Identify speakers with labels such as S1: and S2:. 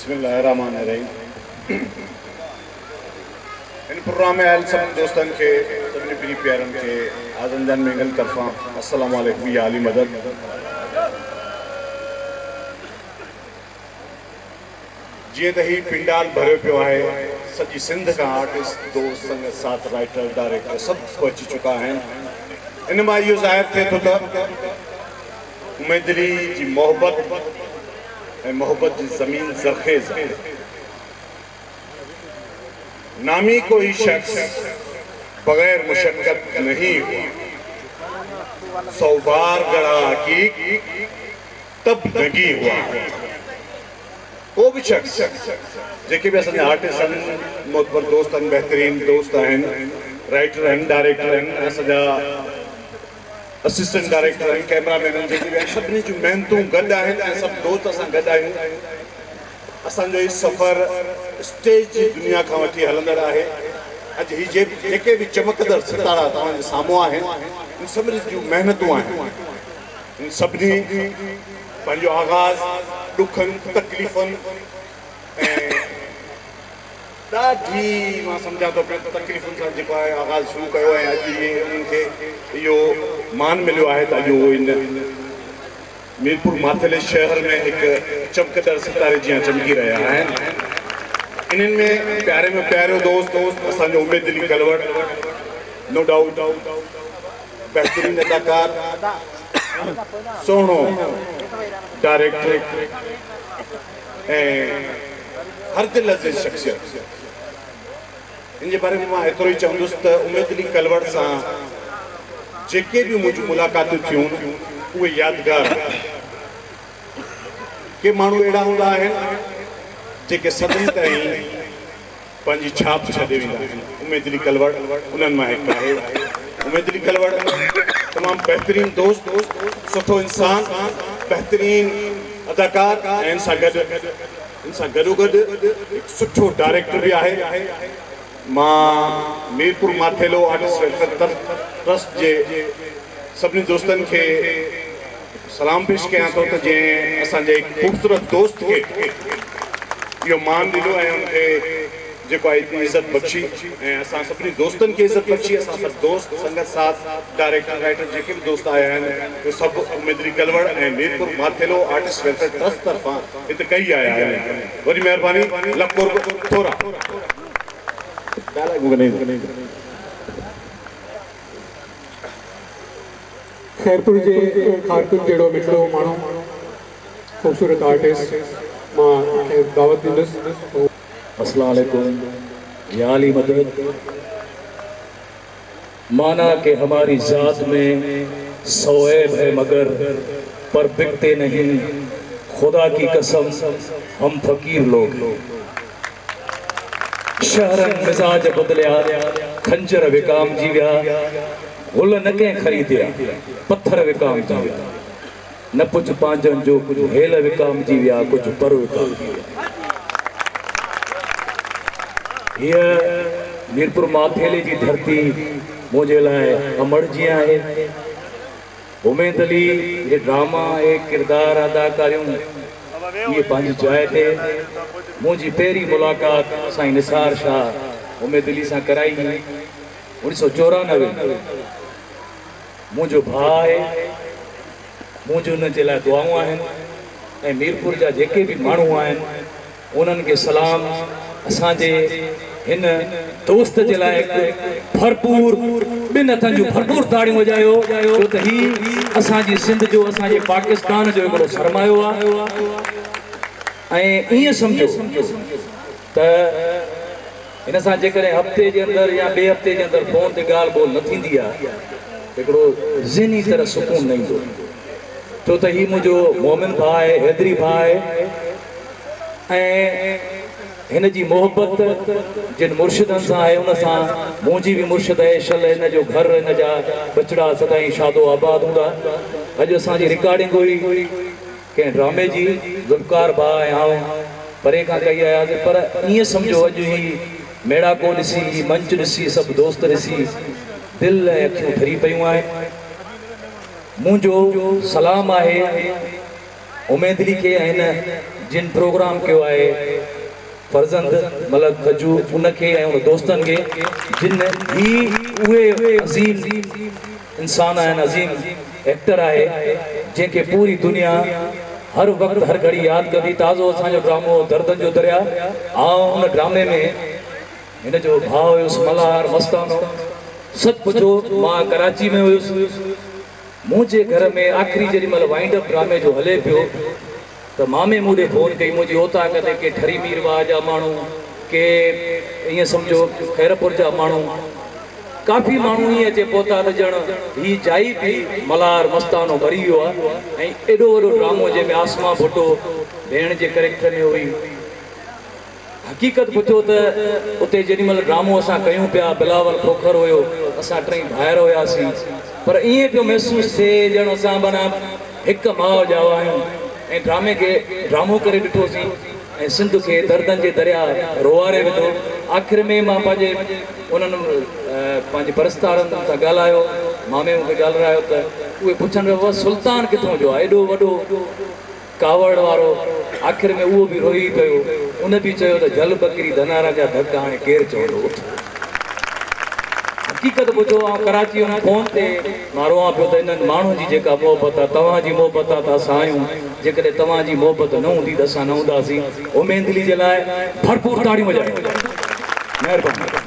S1: बिस्मिल्लाहिर्रहमानिर्रहीम। इन प्रोग्राम में आयल सब दोस्तन के सभी प्री प्यारन के आज़मजान मेंगल तरफा अस्सलाम वालेकुम या अली मदद। जी त ही पिंडाल भरियो पियो है, सॼी सिंध का आर्टिस्ट दोस्त संगत साथ राइटर डायरेक्टर सब पहुंची चुका हैं। इन मां इहो ज़ाहिर थिए थो त उमेदली जी मोहब्बत ऐं मोहब्बत की ज़मीन ज़रखेज़ है। नामी कोई शख्स बगैर मुशक्कत नहीं हुआ, 100 बार गड़ा हकीक तब लगी हुआ। को भी शख्स जेके भी असांजा आर्टिस्ट आहिनि, मोहब्बत दोस्त आहिनि, बेहतरीन दोस्त आहिनि, राइटर आहिनि, डायरेक्टर आहिनि, असांजा असिस्टेंट डायरेक्टर आहिनि, कैमरामैन आहिनि, जेके बि आहिनि सभिनी जूं महिनतूं गॾु आहिनि ऐं सभु दोस्त असां गॾु आहियूं। असांजो हीउ सफ़र स्टेज जी दुनिया खां वठी हलंदड़ आहे। अॼु ही जेके बि चमकंदड़ सितारा तव्हांजे साम्हूं आहिनि, इन सभिनी जूं महिनतूं आहिनि। इन सभिनी पंहिंजो आगाज़ ॾुखनि तकलीफ़ुनि ऐं ॾाढी मां सम्झां थो पियो तकलीफ़ुनि सां जेको आहे आगाज़ शुरू कयो ऐं अॼु उन्हनि खे इहो मान मिलियो आहे त अॼु उहो इन मीरपुर माथेले शहर में हिकु चमकंदड़ सितारे जीअं चमकी रहिया आहिनि। इन्हनि में प्यारे में प्यारो दोस्त असांजो उमेदली कलवड़, नो डाउट बहितरीन अदाकार, सुहिणो डायरेक्टर ऐं हर दिल जी शख्सियत। इन जे बारे में मां एतिरो ई चवंदुसि त उमेदली कलवड़ सां जेके बि मुंहिंजूं मुलाक़ातूं थियूं उहे यादगार। के माण्हू अहिड़ा हूंदा आहिनि जेके सदियुनि ताईं पंहिंजी छाप छॾे वेंदा आहिनि। उमेदली कलवड़ उन्हनि मां हिकु आहे। उमेदली कलवड़ तमामु बहितरीन दोस्त, सुठो इंसान, बहितरीन अदाकार ऐं इन सां गॾोगॾु हिकु सुठो डायरेक्टर बि आहे। मां Mirpur Mathelo artist welfare trust जे सभिनी दोस्तनि खे सलाम पेश कयां थो त जंहिं असांजे ख़ूबसूरत दोस्त खे इहो मान ॾिनो ऐं उनखे जेको आहे इज़त बख़्शी ऐं असां सभिनी दोस्तनि खे इज़त बख़्शी। असां सभु दोस्त संगत साथ डायरेक्टर राइटर जेके बि दोस्त आया आहिनि उहे सभु उमेदली कलवड़ ऐं Mirpur Mathelo artist welfare trust तरफ़ां हिते कई आया आहिनि। वॾी महिरबानी, लखोर थोरा
S2: खैरपुर जे कारकुन जहिड़ो मिठड़ो माण्हू, ख़ूबसूरत आर्टिस्ट, मां दावत ॾींदुसि।
S3: अस्सलाम वालेकुम या अली मदद। माना कि हमारी ज़ात में सौएब है मगर पर बिकते नहीं, खुदा की कसम हम फकीर लोग। शहरन मिजाज बदलिया, खंजर विकाम जीविया, गुल न कंहिं ख़रीदिया, पत्थर विकाम जीविया, न कुछ पांजन जो कुछ हेल विकाम जीविया, कुछ पर विकाम जीविया। ये मीरपुर माथेले जी धरती मुझे लाए अमर जी है। उमेदली ये ड्रामा ये किरदार अदाकारियों ये पंहिंजी जाइ ते मुझी पहिरीं मुलाक़ात साईं निसार शाह उमेदली सां कराई 1994। मुझो भाउ आहे, मुझो उन जे लाइ दुआऊं आहिनि ऐं मीरपुर जा जेके बि माण्हू आहिनि उन्हनि खे सलाम। असांजे हिन दोस्त जे लाइ भरपूर ॿिनि हथनि जूं भरपूर ताड़ियूं वॼायो छो त ही असांजी सिंध जो, असांजे पाकिस्तान जो हिकिड़ो सरमायो आहे। ऐं ईअं सम्झो त हिन सां जेकॾहिं हफ़्ते जे अंदरि या ॿिए हफ़्ते जे अंदरि फ़ोन ते ॻाल्हि ॿोल न थींदी आहे, हिकिड़ो ज़हनी तरह सुकून न ईंदो। छो त हीउ मुंहिंजो मोमिन भाउ आहे, हैदरी भाउ आहे ऐं हिन जी मोहब्बत जिन मुर्शिदनि सां आहे उन सां मुंहिंजी बि मुर्शिद आहे। शल हिन जो घर, हिन जा बचड़ा सदाईं शादो आबाद हूंदा। अॼु असांजी रिकॉर्डिंग हुई कंहिं ड्रामे जी, ज़ुल्फ़कार भाउ ऐं आउं परे खां कई आयासीं। पर ईअं सम्झो अॼु ही मेड़ाको ॾिसी, मंच ॾिसी, सभु दोस्त ॾिसी दिल ऐं अखियूं ठरी पियूं आहिनि। मुझो सलाम आहे उमेदली के हिन जिन प्रोग्राम कयो आहे फर्जंद मलक खजू उनखे ऐं उन दोस्तनि खे जिन ही उहे अज़ीम इंसान आहिनि अज़ीम एक्टर आहे जंहिंखे पूरी दुनिया हर वक़्तु हर घड़ी यादि कंदी। ताज़ो असांजो ड्रामो दर्दनि जो दरिया ऐं उन ड्रामे में हिन जो भाउ हुयुसि मल्हार मस्तानो। सच पुछो मां कराची में हुयुसि, मुंहिंजे घर में आख़िरी जेॾीमहिल वाइंड अप ड्रामे जो हले पियो त मामे मूंखे फ़ोन कई, मुंहिंजी ओता कदे के ठरी मीरवाह जा माण्हू, के ईअं सम्झो खैरपुर जा माण्हू, काफ़ी माण्हू ईअं अचे पहुता त ॼण ही जाई बि मल्हार मस्तानो मरी वियो आहे। ऐं एॾो वॾो ड्रामो जंहिंमें आसमा भुट्टो भेण जे कैरेक्टर में हुई। हक़ीक़त पुछो त उते जेॾीमहिल ड्रामो असां कयूं पिया, बिलावल खोखर हुयो, असां टई ॿाहिरि हुयासीं, पर ईअं पियो महसूसु थिए ॼण असां माना हिकु माउ जा आहियूं ऐं ड्रामो करे ॾिठोसीं ऐं सिंध खे दर्दनि जे दरिया रोआरे विधो। आख़िर में मां उन्हनि पंहिंजे परस्तारनि सां ॻाल्हायो, मामे मूंखे ॻाल्हायो त उहे पुछनि पिया सुल्तान किथां जो आहे, एॾो वॾो कावड़ वारो। आख़िर में उहो बि रोई पियो, उन बि चयो त जल बकरी धनारा जा धक हाणे केरु चवंदो। हक़ीक़त ॿुधो ऐं कराची में फ़ोन ते मां रोआं पियो त इन्हनि माण्हुनि जी जेका मोहबत आहे, तव्हांजी मोहबत आहे त असां आहियूं, जेकॾहिं तव्हांजी मोहबत न हूंदी त असां न हूंदासीं। उमेदली जे लाइ भरपूर ताड़ियूं वॼायो। महिरबानी।